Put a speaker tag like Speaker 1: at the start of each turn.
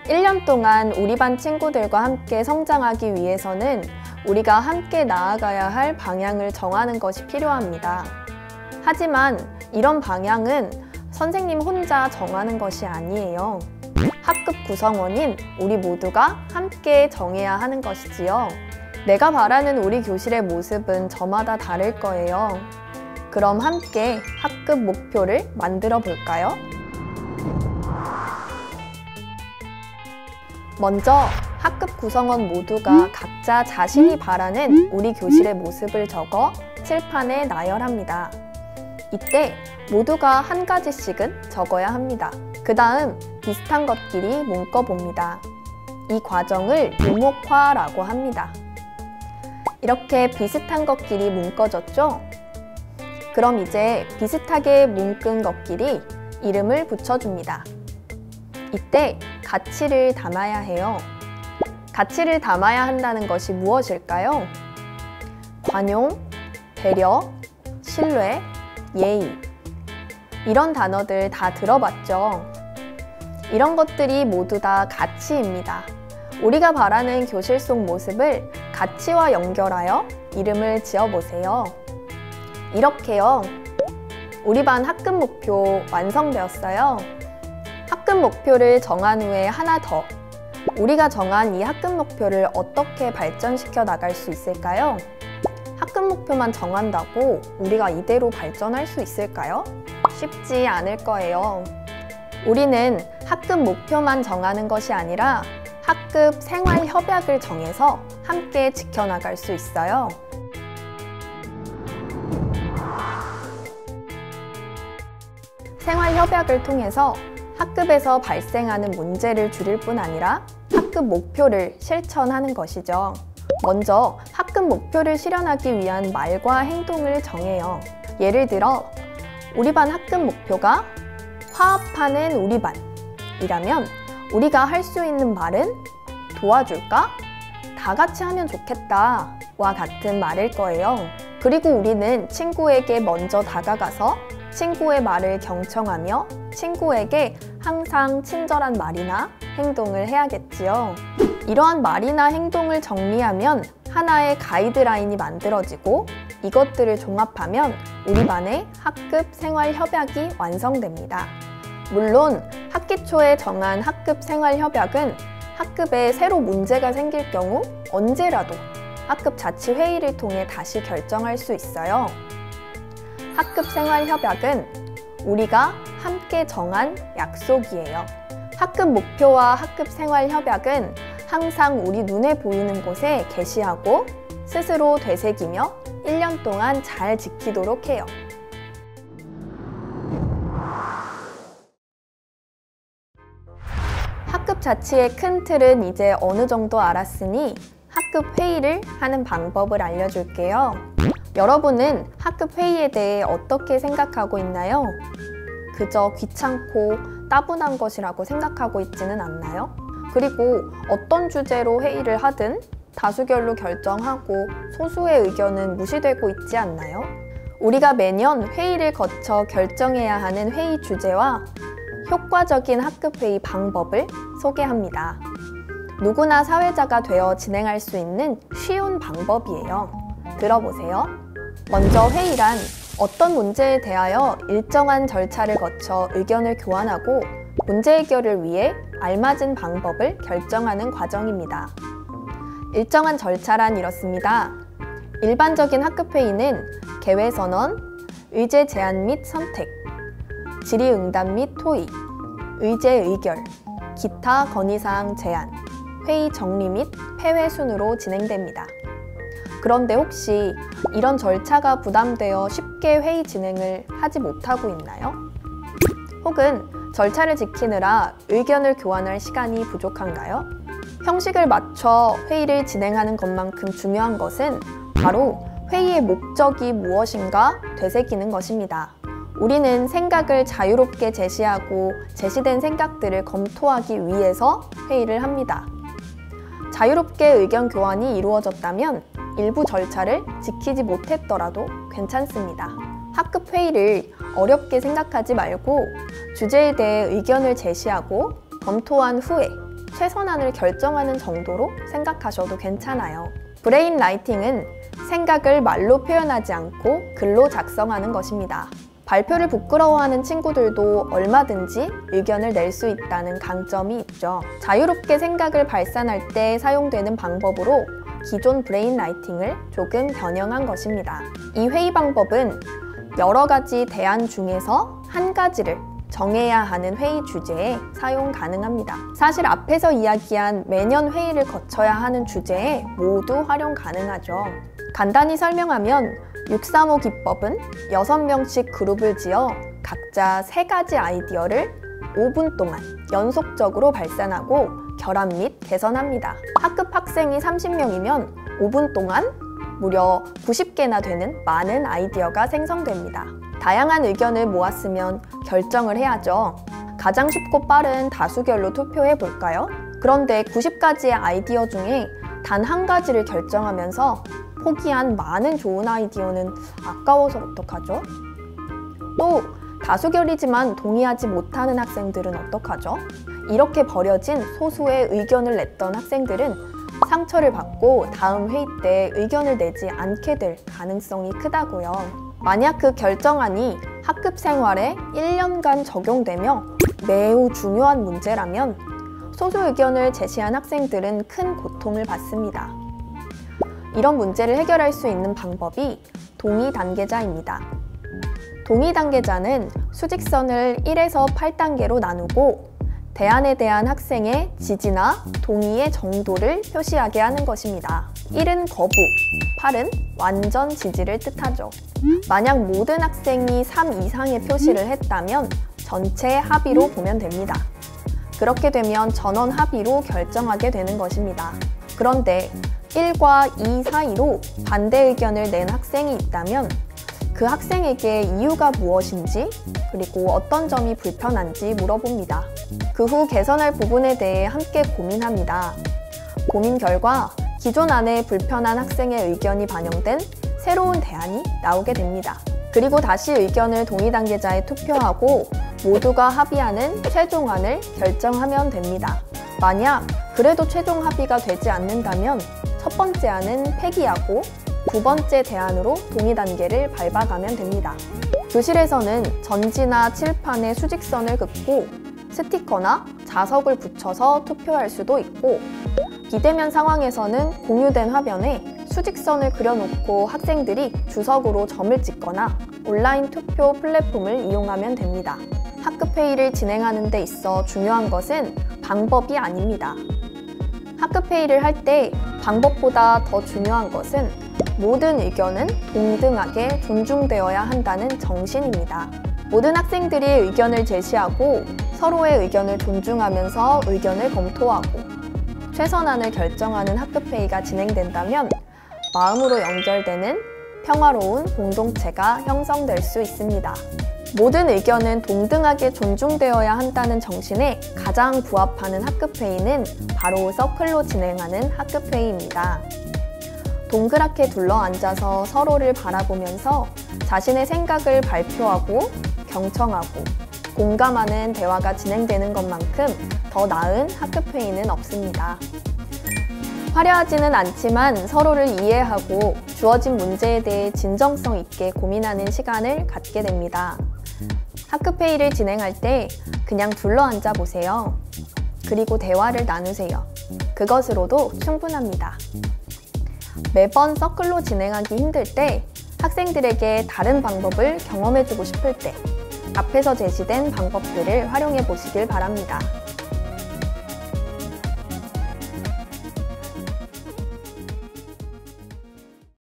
Speaker 1: 1년 동안 우리 반 친구들과 함께 성장하기 위해서는 우리가 함께 나아가야 할 방향을 정하는 것이 필요합니다. 하지만 이런 방향은 선생님 혼자 정하는 것이 아니에요. 학급 구성원인 우리 모두가 함께 정해야 하는 것이지요. 내가 바라는 우리 교실의 모습은 저마다 다를 거예요. 그럼 함께 학급 목표를 만들어 볼까요? 먼저 학급 구성원 모두가 각자 자신이 바라는 우리 교실의 모습을 적어 칠판에 나열합니다. 이때 모두가 한 가지씩은 적어야 합니다. 그 다음 비슷한 것끼리 묶어봅니다. 이 과정을 유목화라고 합니다. 이렇게 비슷한 것끼리 묶어졌죠? 그럼 이제 비슷하게 묶은 것끼리 이름을 붙여줍니다. 이때 가치를 담아야 해요. 가치를 담아야 한다는 것이 무엇일까요? 관용, 배려, 신뢰, 예의. 이런 단어들 다 들어봤죠? 이런 것들이 모두 다 가치입니다. 우리가 바라는 교실 속 모습을 가치와 연결하여 이름을 지어보세요. 이렇게요. 우리 반 학급 목표 완성되었어요. 학급 목표를 정한 후에 하나 더. 우리가 정한 이 학급 목표를 어떻게 발전시켜 나갈 수 있을까요? 학급 목표만 정한다고 우리가 이대로 발전할 수 있을까요? 쉽지 않을 거예요. 우리는 학급 목표만 정하는 것이 아니라 학급 생활 협약을 정해서 함께 지켜나갈 수 있어요. 생활 협약을 통해서 학급에서 발생하는 문제를 줄일 뿐 아니라 학급 목표를 실천하는 것이죠. 먼저 학급 목표를 실현하기 위한 말과 행동을 정해요. 예를 들어 우리 반 학급 목표가 화합하는 우리 반이라면 우리가 할 수 있는 말은 도와줄까? 다 같이 하면 좋겠다 와 같은 말일 거예요. 그리고 우리는 친구에게 먼저 다가가서 친구의 말을 경청하며 친구에게 항상 친절한 말이나 행동을 해야겠지요. 이러한 말이나 행동을 정리하면 하나의 가이드라인이 만들어지고 이것들을 종합하면 우리 반의 학급 생활 협약이 완성됩니다. 물론 학기 초에 정한 학급 생활 협약은 학급에 새로 문제가 생길 경우 언제라도 학급 자치회의를 통해 다시 결정할 수 있어요. 학급 생활 협약은 우리가 함께 정한 약속이에요. 학급 목표와 학급 생활 협약은 항상 우리 눈에 보이는 곳에 게시하고 스스로 되새기며 1년 동안 잘 지키도록 해요. 학급 자치의 큰 틀은 이제 어느 정도 알았으니 학급 회의를 하는 방법을 알려줄게요. 여러분은 학급 회의에 대해 어떻게 생각하고 있나요? 그저 귀찮고 따분한 것이라고 생각하고 있지는 않나요? 그리고 어떤 주제로 회의를 하든 다수결로 결정하고 소수의 의견은 무시되고 있지 않나요? 우리가 매년 회의를 거쳐 결정해야 하는 회의 주제와 효과적인 학급회의 방법을 소개합니다. 누구나 사회자가 되어 진행할 수 있는 쉬운 방법이에요. 들어보세요. 먼저 회의란 어떤 문제에 대하여 일정한 절차를 거쳐 의견을 교환하고 문제 해결을 위해 알맞은 방법을 결정하는 과정입니다. 일정한 절차란 이렇습니다. 일반적인 학급회의는 개회선언, 의제 제안 및 선택, 질의응답 및 토의, 의제 의결, 기타 건의사항 제안, 회의 정리 및 폐회 순으로 진행됩니다. 그런데 혹시 이런 절차가 부담되어 쉽게 회의 진행을 하지 못하고 있나요? 혹은 절차를 지키느라 의견을 교환할 시간이 부족한가요? 형식을 맞춰 회의를 진행하는 것만큼 중요한 것은 바로 회의의 목적이 무엇인가 되새기는 것입니다. 우리는 생각을 자유롭게 제시하고 제시된 생각들을 검토하기 위해서 회의를 합니다. 자유롭게 의견 교환이 이루어졌다면 일부 절차를 지키지 못했더라도 괜찮습니다. 학급 회의를 어렵게 생각하지 말고 주제에 대해 의견을 제시하고 검토한 후에 최선안을 결정하는 정도로 생각하셔도 괜찮아요. 브레인 라이팅은 생각을 말로 표현하지 않고 글로 작성하는 것입니다. 발표를 부끄러워하는 친구들도 얼마든지 의견을 낼 수 있다는 강점이 있죠. 자유롭게 생각을 발산할 때 사용되는 방법으로 기존 브레인 라이팅을 조금 변형한 것입니다. 이 회의 방법은 여러 가지 대안 중에서 한 가지를 정해야 하는 회의 주제에 사용 가능합니다. 사실 앞에서 이야기한 매년 회의를 거쳐야 하는 주제에 모두 활용 가능하죠. 간단히 설명하면 635 기법은 6명씩 그룹을 지어 각자 3가지 아이디어를 5분 동안 연속적으로 발산하고 결합 및 개선합니다. 학급 학생이 30명이면 5분 동안 무려 90개나 되는 많은 아이디어가 생성됩니다. 다양한 의견을 모았으면 결정을 해야죠. 가장 쉽고 빠른 다수결로 투표해 볼까요? 그런데 90가지의 아이디어 중에 단 한 가지를 결정하면서 포기한 많은 좋은 아이디어는 아까워서 어떡하죠? 또 다수결이지만 동의하지 못하는 학생들은 어떡하죠? 이렇게 버려진 소수의 의견을 냈던 학생들은 상처를 받고 다음 회의 때 의견을 내지 않게 될 가능성이 크다고요. 만약 그 결정안이 학급 생활에 1년간 적용되며 매우 중요한 문제라면 소수 의견을 제시한 학생들은 큰 고통을 받습니다. 이런 문제를 해결할 수 있는 방법이 동의 단계자입니다. 동의 단계자는 수직선을 1에서 8단계로 나누고 대안에 대한 학생의 지지나 동의의 정도를 표시하게 하는 것입니다. 1은 거부, 8은 완전 지지를 뜻하죠. 만약 모든 학생이 3 이상의 표시를 했다면 전체 합의로 보면 됩니다. 그렇게 되면 전원 합의로 결정하게 되는 것입니다. 그런데 1과 2 사이로 반대 의견을 낸 학생이 있다면 그 학생에게 이유가 무엇인지 그리고 어떤 점이 불편한지 물어봅니다. 그 후 개선할 부분에 대해 함께 고민합니다. 고민 결과 기존 안에 불편한 학생의 의견이 반영된 새로운 대안이 나오게 됩니다. 그리고 다시 의견을 동의 단계자에 투표하고 모두가 합의하는 최종안을 결정하면 됩니다. 만약 그래도 최종 합의가 되지 않는다면 첫 번째 안은 폐기하고 두 번째 대안으로 동의 단계를 밟아가면 됩니다. 교실에서는 전지나 칠판에 수직선을 긋고 스티커나 자석을 붙여서 투표할 수도 있고 비대면 상황에서는 공유된 화면에 수직선을 그려놓고 학생들이 주석으로 점을 찍거나 온라인 투표 플랫폼을 이용하면 됩니다. 학급 회의를 진행하는 데 있어 중요한 것은 방법이 아닙니다. 학급 회의를 할 때 방법보다 더 중요한 것은 모든 의견은 동등하게 존중되어야 한다는 정신입니다. 모든 학생들이 의견을 제시하고 서로의 의견을 존중하면서 의견을 검토하고 최선안을 결정하는 학급회의가 진행된다면 마음으로 연결되는 평화로운 공동체가 형성될 수 있습니다. 모든 의견은 동등하게 존중되어야 한다는 정신에 가장 부합하는 학급회의는 바로 서클로 진행하는 학급회의입니다. 동그랗게 둘러앉아서 서로를 바라보면서 자신의 생각을 발표하고 경청하고 공감하는 대화가 진행되는 것만큼 더 나은 학급회의는 없습니다. 화려하지는 않지만 서로를 이해하고 주어진 문제에 대해 진정성 있게 고민하는 시간을 갖게 됩니다. 학급회의를 진행할 때 그냥 둘러앉아 보세요. 그리고 대화를 나누세요. 그것으로도 충분합니다. 매번 서클로 진행하기 힘들 때 학생들에게 다른 방법을 경험해주고 싶을 때 앞에서 제시된 방법들을 활용해 보시길 바랍니다.